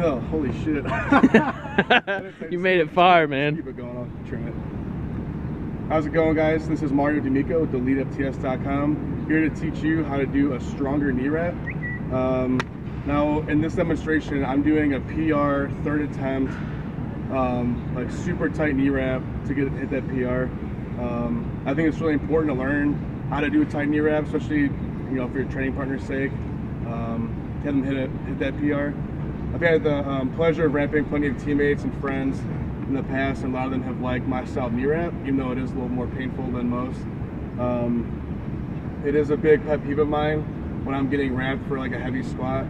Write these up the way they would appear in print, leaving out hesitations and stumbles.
Oh, holy shit. You made it far, man. Keep it going, I'll trim it. How's it going, guys? This is Mario D'Amico with EliteFTS.com, here to teach you how to do a stronger knee wrap. Now, in this demonstration, I'm doing a PR third attempt, like super tight knee wrap to hit that PR. I think it's really important to learn how to do a tight knee wrap, especially for your training partner's sake. Have them hit that PR. I've had the pleasure of wrapping plenty of teammates and friends in the past, and a lot of them have liked my style knee wrap, even though it is a little more painful than most. It is a big pet peeve of mine when I'm getting wrapped for like a heavy squat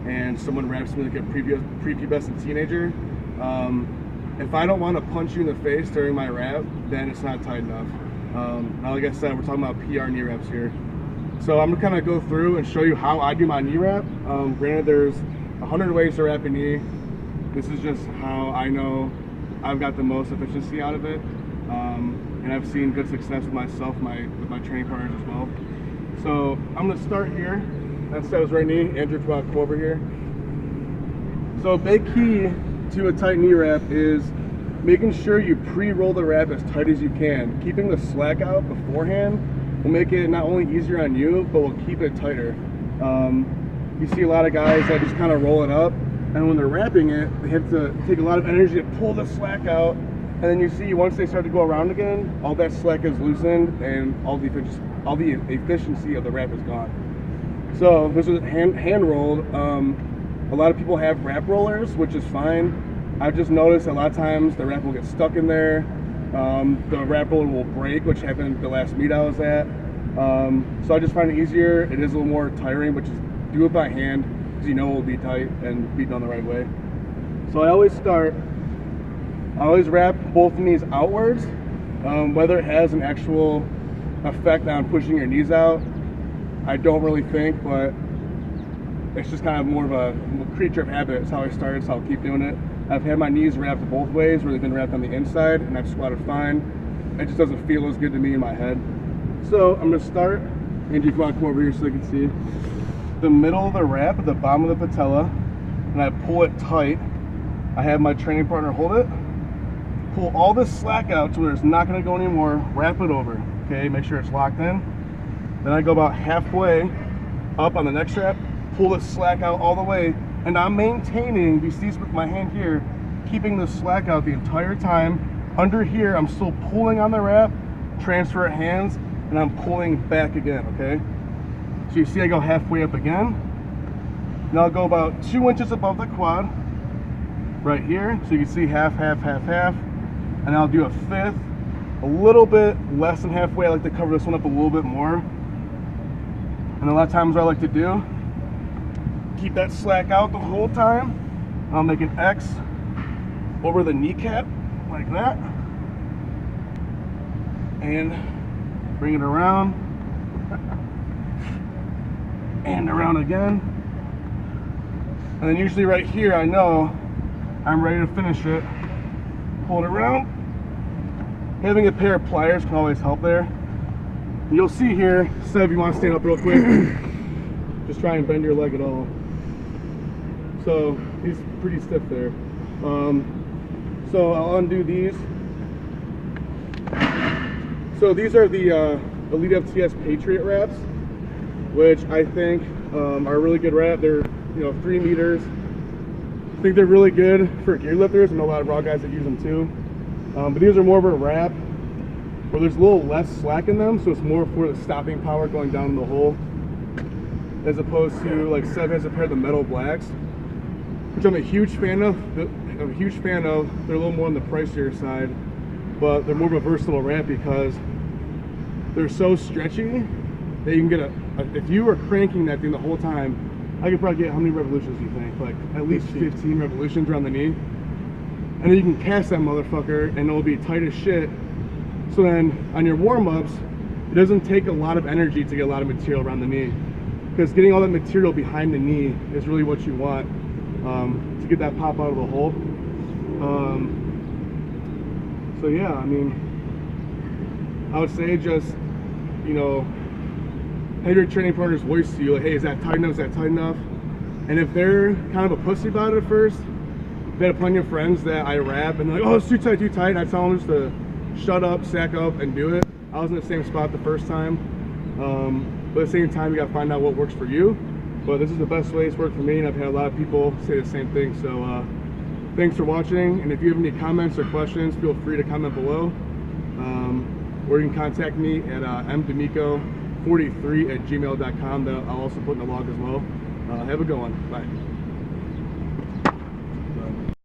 and someone wraps me like a prepubescent teenager. If I don't want to punch you in the face during my wrap, then it's not tight enough. Now, like I said, we're talking about PR knee wraps here. So I'm gonna kind of go through and show you how I do my knee wrap. Granted, there's 100 ways to wrap a knee. This is just how I know I've got the most efficiency out of it. And I've seen good success with myself, with my training partners as well. So I'm gonna start here. That's Seb's right knee. Andrew, come over here. So a big key to a tight knee wrap is making sure you pre-roll the wrap as tight as you can. Keeping the slack out beforehand will make it not only easier on you, but will keep it tighter. You see a lot of guys that just kind of roll it up, and when they're wrapping it, they have to take a lot of energy to pull the slack out, and then you see once they start to go around again, all that slack is loosened and all the efficiency of the wrap is gone. So this is hand rolled. A lot of people have wrap rollers, which is fine. I've just noticed a lot of times the wrap will get stuck in there. The wrap roller will break, which happened the last meet I was at. So I just find it easier. It is a little more tiring, but just do it by hand, because you know it will be tight and be done the right way. So I always wrap both knees outwards. Whether it has an actual effect on pushing your knees out, I don't really think, but it's just kind of more of a creature of habit. It's how I started, so I'll keep doing it. I've had my knees wrapped both ways, where they've been wrapped on the inside, and I've squatted fine. It just doesn't feel as good to me in my head. So I'm gonna start, and you can come over here so they can see. The middle of the wrap at the bottom of the patella, and I pull it tight. I have my training partner hold it, pull all this slack out to where it's not gonna go anymore, wrap it over, okay? Make sure it's locked in. Then I go about halfway up on the next wrap, pull the slack out all the way, and I'm maintaining, you see with my hand here, keeping the slack out the entire time. Under here, I'm still pulling on the wrap, transfer hands, and I'm pulling back again, okay? So you see I go halfway up again. Now I'll go about 2 inches above the quad, right here. So you can see half, half, half, half. And I'll do a fifth, a little bit less than halfway. I like to cover this one up a little bit more. And a lot of times what I like to do, keep that slack out the whole time. I'll make an X over the kneecap, like that. And bring it around. And around again. And then usually right here, I know I'm ready to finish it. Pull it around. Having a pair of pliers can always help there. And you'll see here, Seb, you want to stand up real quick? Just try and bend your leg at all. So he's pretty stiff there. So I'll undo these. So these are the EliteFTS Patriot wraps, which I think are a really good wrap. They're 3 meters. I think they're really good for gear lifters. I know a lot of raw guys that use them too. But these are more of a wrap where there's a little less slack in them, so it's more for the stopping power going down in the hole, as opposed to like Seb has a pair of the metal blacks, which I'm a huge fan of. They're a little more on the pricier side, but they're more of a versatile wrap because they're so stretchy that you can get if you were cranking that thing the whole time, I could probably get, how many revolutions do you think? Like at least 15 revolutions around the knee. And then you can cast that motherfucker and it'll be tight as shit. So then on your warm-ups, it doesn't take a lot of energy to get a lot of material around the knee, because getting all that material behind the knee is really what you want to get that pop out of the hole. So yeah, I mean, I would say just, have your training partner's voice to you, like, hey, is that tight enough? Is that tight enough? And if they're kind of a pussy about it at first, I've had plenty of friends that I rap and they're like, oh, it's too tight, too tight. And I tell them just to shut up, sack up, and do it. I was in the same spot the first time. But at the same time, you gotta find out what works for you. But this is the best way it's worked for me, and I've had a lot of people say the same thing. So thanks for watching, and if you have any comments or questions, feel free to comment below. Or you can contact me at mdemico43@gmail.com. That I'll also put in the log as well. Have a good one. Bye.